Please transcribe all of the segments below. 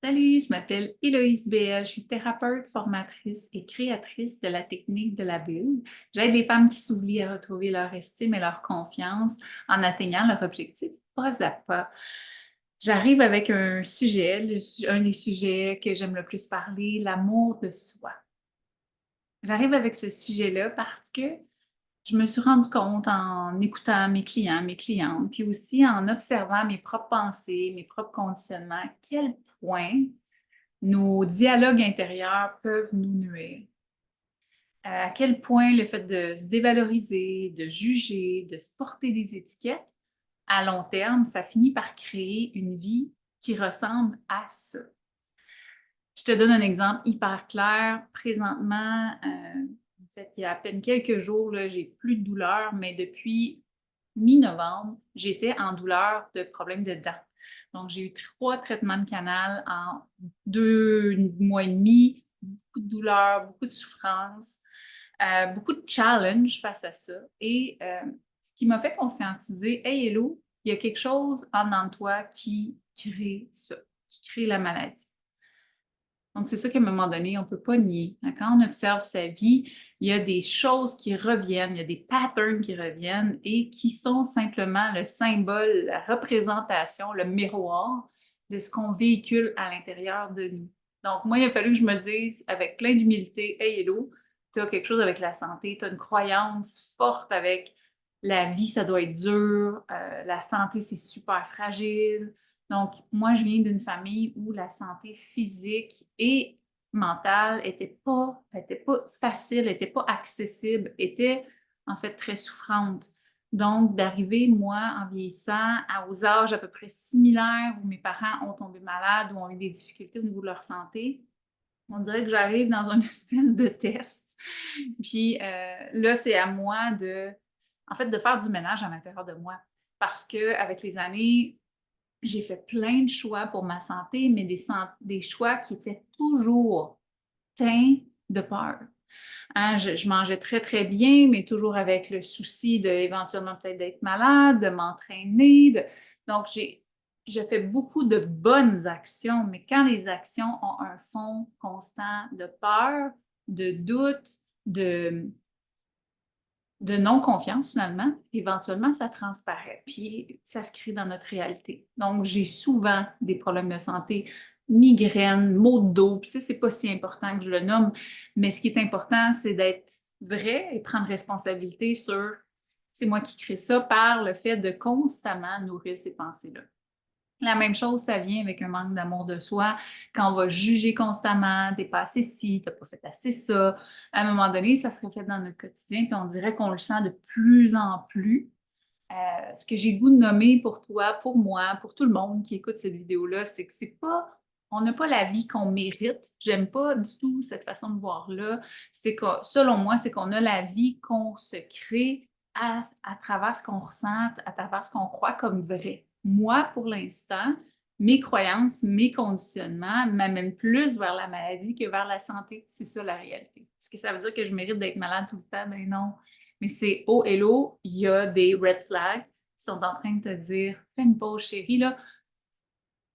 Salut, je m'appelle Héloïse Béa, je suis thérapeute, formatrice et créatrice de la technique de la bulle. J'aide les femmes qui s'oublient à retrouver leur estime et leur confiance en atteignant leur objectif pas à pas. J'arrive avec un sujet, un des sujets que j'aime le plus parler, l'amour de soi. J'arrive avec ce sujet-là parce que je me suis rendu compte en écoutant mes clients, mes clientes, puis aussi en observant mes propres pensées, mes propres conditionnements, à quel point nos dialogues intérieurs peuvent nous nuire. À quel point le fait de se dévaloriser, de juger, de se porter des étiquettes, à long terme, ça finit par créer une vie qui ressemble à ça. Je te donne un exemple hyper clair. Présentement, en fait, il y a à peine quelques jours, j'ai plus de douleur, mais depuis mi-novembre, j'étais en douleur de problèmes de dents. Donc, j'ai eu 3 traitements de canal en 2 mois et demi, beaucoup de douleur, beaucoup de souffrance, beaucoup de challenge face à ça. Et ce qui m'a fait conscientiser, hey Hello, il y a quelque chose en dedans de toi qui crée ça, qui crée la maladie. Donc, c'est ça qu'à un moment donné, on ne peut pas nier. Quand on observe sa vie, il y a des choses qui reviennent, il y a des patterns qui reviennent et qui sont simplement le symbole, la représentation, le miroir de ce qu'on véhicule à l'intérieur de nous. Donc, moi, il a fallu que je me dise avec plein d'humilité, hey, hello, tu as quelque chose avec la santé, tu as une croyance forte avec la vie, ça doit être dur, la santé, c'est super fragile. Donc, moi, je viens d'une famille où la santé physique et mentale était pas facile, était pas accessible, était en fait très souffrante. Donc, d'arriver, moi, en vieillissant, aux âges à peu près similaires où mes parents ont tombé malades ou ont eu des difficultés au niveau de leur santé, on dirait que j'arrive dans une espèce de test. Puis là, c'est à moi en fait, de faire du ménage à l'intérieur de moi. Parce qu'avec les années, j'ai fait plein de choix pour ma santé, mais des choix qui étaient toujours teints de peur. Hein, je mangeais très, très bien, mais toujours avec le souci de éventuellement peut-être d'être malade, de m'entraîner. Donc, je fais beaucoup de bonnes actions, mais quand les actions ont un fond constant de peur, de doute, de, de non-confiance finalement, éventuellement, ça transparaît, puis ça se crée dans notre réalité. Donc, j'ai souvent des problèmes de santé, migraines, maux de dos, puis ça, c'est pas si important que je le nomme, mais ce qui est important, c'est d'être vrai et prendre responsabilité sur c'est moi qui crée ça par le fait de constamment nourrir ces pensées-là. La même chose, ça vient avec un manque d'amour de soi. Quand on va juger constamment, t'es pas assez ci, t'as pas fait assez ça. À un moment donné, ça se reflète dans notre quotidien, puis on dirait qu'on le sent de plus en plus. Ce que j'ai le goût de nommer pour toi, pour moi, pour tout le monde qui écoute cette vidéo-là, c'est que c'est pas, on n'a pas la vie qu'on mérite. J'aime pas du tout cette façon de voir-là. C'est que, selon moi, c'est qu'on a la vie qu'on se crée à travers ce qu'on ressent, à travers ce qu'on croit comme vrai. Moi, pour l'instant, mes croyances, mes conditionnements m'amènent plus vers la maladie que vers la santé. C'est ça la réalité. Est-ce que ça veut dire que je mérite d'être malade tout le temps? Ben non. Mais c'est oh hello, il y a des red flags qui sont en train de te dire fais une pause, chérie, là,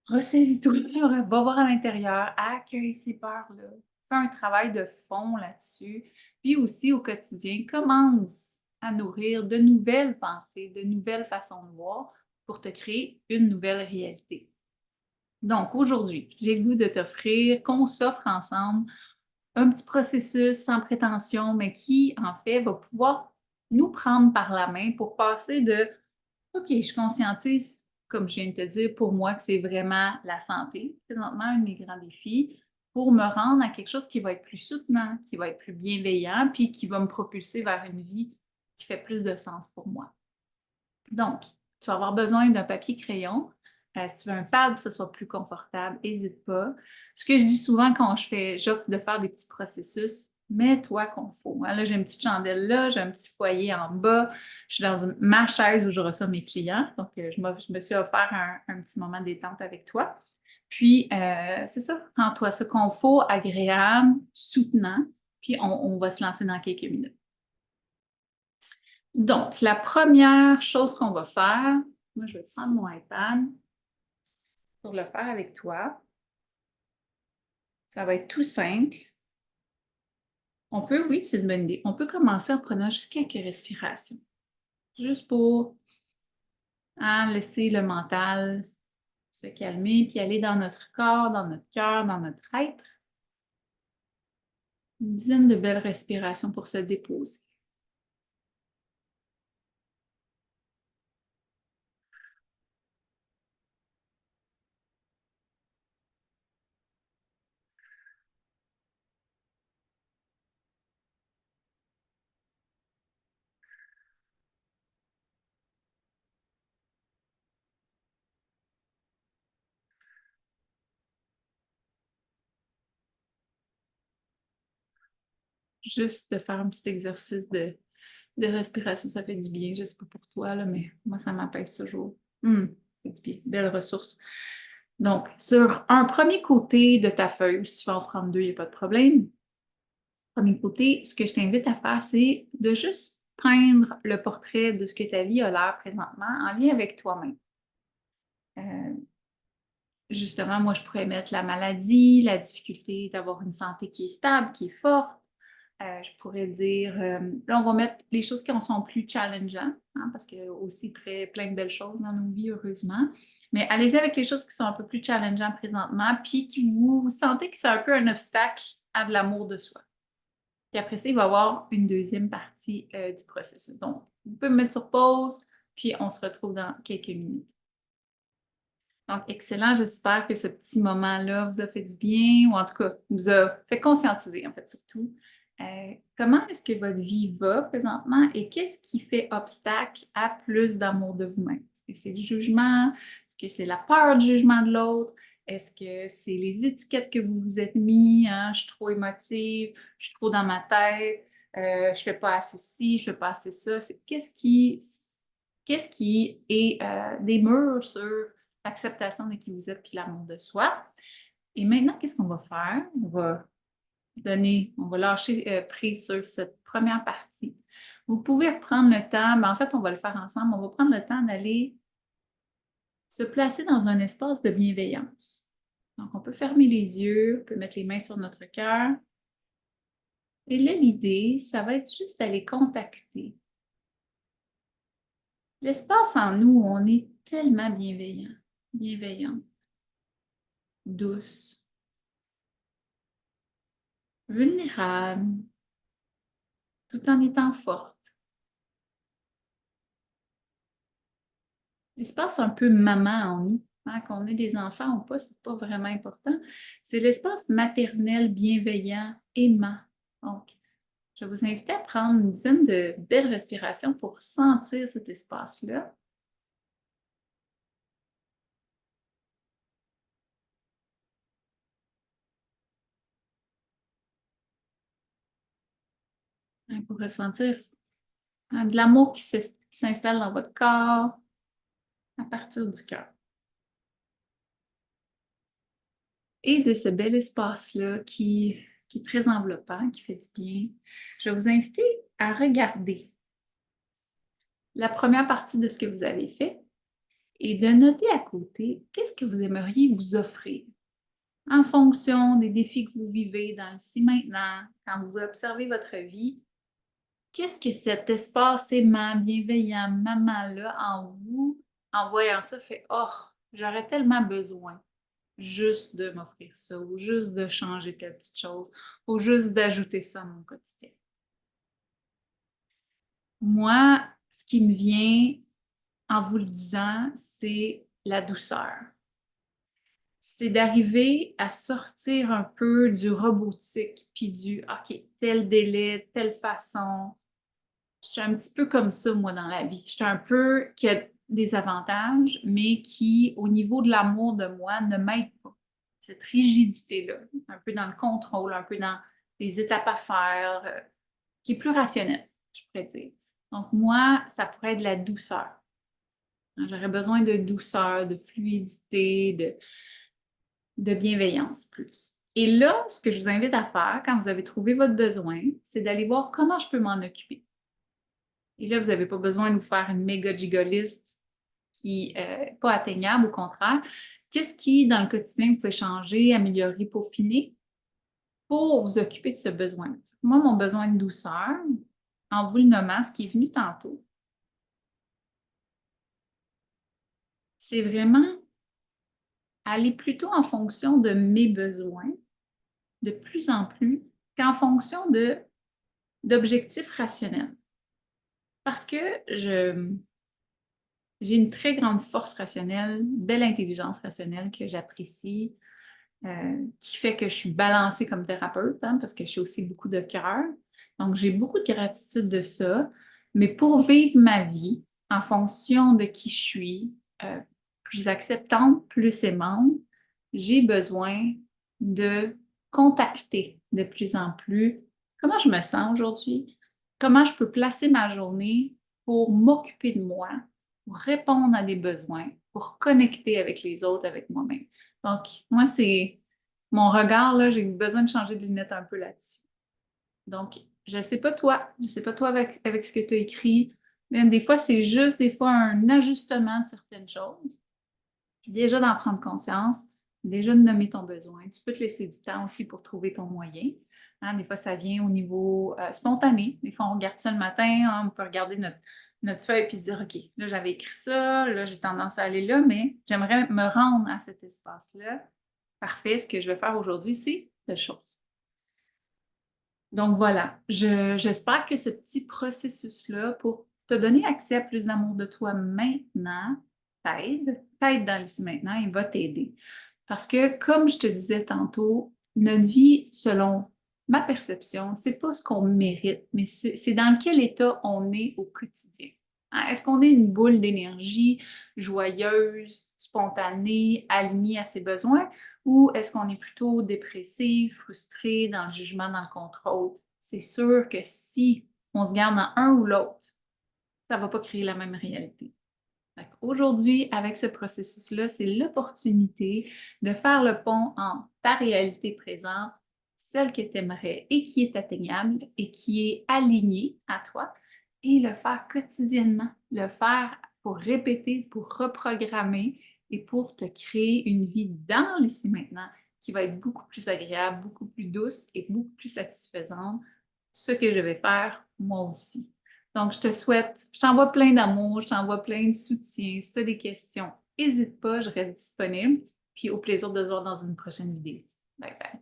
ressaisis-toi, va voir à l'intérieur, accueille ces peurs-là, fais un travail de fond là-dessus. Puis aussi au quotidien, commence à nourrir de nouvelles pensées, de nouvelles façons de voir pour te créer une nouvelle réalité. Donc aujourd'hui, j'ai le goût de t'offrir, qu'on s'offre ensemble un petit processus sans prétention, mais qui, en fait, va pouvoir nous prendre par la main pour passer de OK, je conscientise, comme je viens de te dire, pour moi, que c'est vraiment la santé, présentement, un de mes grands défis, pour me rendre à quelque chose qui va être plus soutenant, qui va être plus bienveillant, puis qui va me propulser vers une vie qui fait plus de sens pour moi. Donc, tu vas avoir besoin d'un papier crayon. Si tu veux un pad pour que ce soit plus confortable, n'hésite pas. Ce que je dis souvent quand j'offre de faire des petits processus, mets-toi confort. Hein. Là, j'ai une petite chandelle là, j'ai un petit foyer en bas. Je suis dans ma chaise où je reçois mes clients. Donc, je me suis offert un petit moment de détente avec toi. Puis, c'est ça, rends-toi ce confort agréable, soutenant, puis on va se lancer dans quelques minutes. Donc, la première chose qu'on va faire, moi, je vais prendre mon iPad pour le faire avec toi. Ça va être tout simple. On peut, oui, c'est une bonne idée. On peut commencer en prenant juste quelques respirations. Juste pour laisser le mental se calmer, puis aller dans notre corps, dans notre cœur, dans notre être. Une dizaine de belles respirations pour se déposer. Juste de faire un petit exercice de respiration, ça fait du bien. Je sais pas pour toi, là, mais moi, ça m'apaise toujours. Ça fait du bien. Belle ressource. Donc, sur un premier côté de ta feuille, si tu vas en prendre deux, il n'y a pas de problème. Premier côté, ce que je t'invite à faire, c'est de juste peindre le portrait de ce que ta vie a l'air présentement en lien avec toi-même. Euh, Justement, moi, je pourrais mettre la maladie, la difficulté d'avoir une santé qui est stable, qui est forte. Je pourrais dire, là, on va mettre les choses qui en sont plus challengeantes, hein, parce qu'il y a aussi plein de belles choses dans nos vies, heureusement. Mais allez-y avec les choses qui sont un peu plus challengeantes présentement, puis qui vous sentez que c'est un peu un obstacle à de l'amour de soi. Puis après ça, il va y avoir une deuxième partie du processus. Donc, vous pouvez me mettre sur pause, puis on se retrouve dans quelques minutes. Donc, excellent. J'espère que ce petit moment-là vous a fait du bien ou en tout cas vous a fait conscientiser, en fait, surtout. Comment est-ce que votre vie va présentement et qu'est-ce qui fait obstacle à plus d'amour de vous-même? Est-ce que c'est le jugement? Est-ce que c'est la peur du jugement de l'autre? Est-ce que c'est les étiquettes que vous vous êtes mis? Hein? Je suis trop émotive, je suis trop dans ma tête, je fais pas assez ci, je fais pas assez ça. Qu'est-ce qui est des murs sur l'acceptation de qui vous êtes puis l'amour de soi. Et maintenant, qu'est-ce qu'on va faire? On va lâcher prise sur cette première partie. Vous pouvez reprendre le temps, mais en fait, on va le faire ensemble. On va prendre le temps d'aller se placer dans un espace de bienveillance. Donc, on peut fermer les yeux, on peut mettre les mains sur notre cœur. Et là, l'idée, ça va être juste d'aller contacter l'espace en nous où on est tellement bienveillant, bienveillante, douce, vulnérable, tout en étant forte. L'espace un peu maman en nous, hein, qu'on ait des enfants ou pas, c'est pas vraiment important. C'est l'espace maternel, bienveillant, aimant. Donc, je vais vous inviter à prendre une dizaine de belles respirations pour sentir cet espace-là. Hein, pour ressentir de l'amour qui s'installe dans votre corps à partir du cœur. Et de ce bel espace-là qui est très enveloppant, qui fait du bien, je vais vous inviter à regarder la première partie de ce que vous avez fait et de noter à côté qu'est-ce que vous aimeriez vous offrir en fonction des défis que vous vivez dans le ici maintenant, quand vous observez votre vie. Qu'est-ce que cet espace aimant, bienveillant, maman-là en vous, en voyant ça, fait oh, j'aurais tellement besoin juste de m'offrir ça, ou juste de changer telle petite chose, ou juste d'ajouter ça à mon quotidien. Moi, ce qui me vient en vous le disant, c'est la douceur. C'est d'arriver à sortir un peu du robotique, puis du OK, tel délai, telle façon. Je suis un petit peu comme ça, moi, dans la vie. Je suis un peu qui a des avantages, mais qui, au niveau de l'amour de moi, ne m'aide pas. Cette rigidité-là, un peu dans le contrôle, un peu dans les étapes à faire, qui est plus rationnelle, je pourrais dire. Donc, moi, ça pourrait être de la douceur. J'aurais besoin de douceur, de fluidité, de bienveillance plus. Et là, ce que je vous invite à faire quand vous avez trouvé votre besoin, c'est d'aller voir comment je peux m'en occuper. Et là, vous n'avez pas besoin de vous faire une méga gigoliste qui n'est pas atteignable, au contraire. Qu'est-ce qui, dans le quotidien, vous pouvez changer, améliorer, peaufiner pour vous occuper de ce besoin. Moi, mon besoin de douceur, en vous le nommant, ce qui est venu tantôt, c'est vraiment aller plutôt en fonction de mes besoins, de plus en plus, qu'en fonction d'objectifs rationnels. Parce que j'ai une très grande force rationnelle, belle intelligence rationnelle que j'apprécie, qui fait que je suis balancée comme thérapeute, hein, parce que je suis aussi beaucoup de cœur. Donc, j'ai beaucoup de gratitude de ça. Mais pour vivre ma vie en fonction de qui je suis, plus acceptante, plus aimante, j'ai besoin de contacter de plus en plus comment je me sens aujourd'hui, comment je peux placer ma journée pour m'occuper de moi, pour répondre à des besoins, pour connecter avec les autres, avec moi-même. Donc, moi, c'est mon regard, là, j'ai besoin de changer de lunettes un peu là-dessus. Donc, je ne sais pas toi, je ne sais pas toi avec ce que tu as écrit. Mais des fois, c'est juste des fois un ajustement de certaines choses. Puis déjà d'en prendre conscience, déjà de nommer ton besoin. Tu peux te laisser du temps aussi pour trouver ton moyen. Hein, des fois, ça vient au niveau spontané. Des fois, on regarde ça le matin, hein, on peut regarder notre feuille puis se dire, OK, là, j'avais écrit ça, là, j'ai tendance à aller là, mais j'aimerais me rendre à cet espace-là. Parfait, ce que je vais faire aujourd'hui, c'est telle chose. Donc voilà, j'espère que ce petit processus-là pour te donner accès à plus d'amour de toi maintenant t'aide dans l'ici maintenant et va t'aider. Parce que comme je te disais tantôt, notre vie, selon ma perception, c'est pas ce qu'on mérite, mais c'est dans quel état on est au quotidien. Hein, est-ce qu'on est une boule d'énergie joyeuse, spontanée, alignée à ses besoins, ou est-ce qu'on est plutôt dépressif, frustré, dans le jugement, dans le contrôle? C'est sûr que si on se garde dans un ou l'autre, ça ne va pas créer la même réalité. Aujourd'hui, avec ce processus-là, c'est l'opportunité de faire le pont entre ta réalité présente, celle que tu aimerais et qui est atteignable et qui est alignée à toi, et le faire quotidiennement, le faire pour répéter, pour reprogrammer et pour te créer une vie dans l'ici maintenant qui va être beaucoup plus agréable, beaucoup plus douce et beaucoup plus satisfaisante, ce que je vais faire moi aussi. Donc, je te souhaite, je t'envoie plein d'amour, je t'envoie plein de soutien. Si tu as des questions, n'hésite pas, je reste disponible. Puis au plaisir de te voir dans une prochaine vidéo. Bye bye.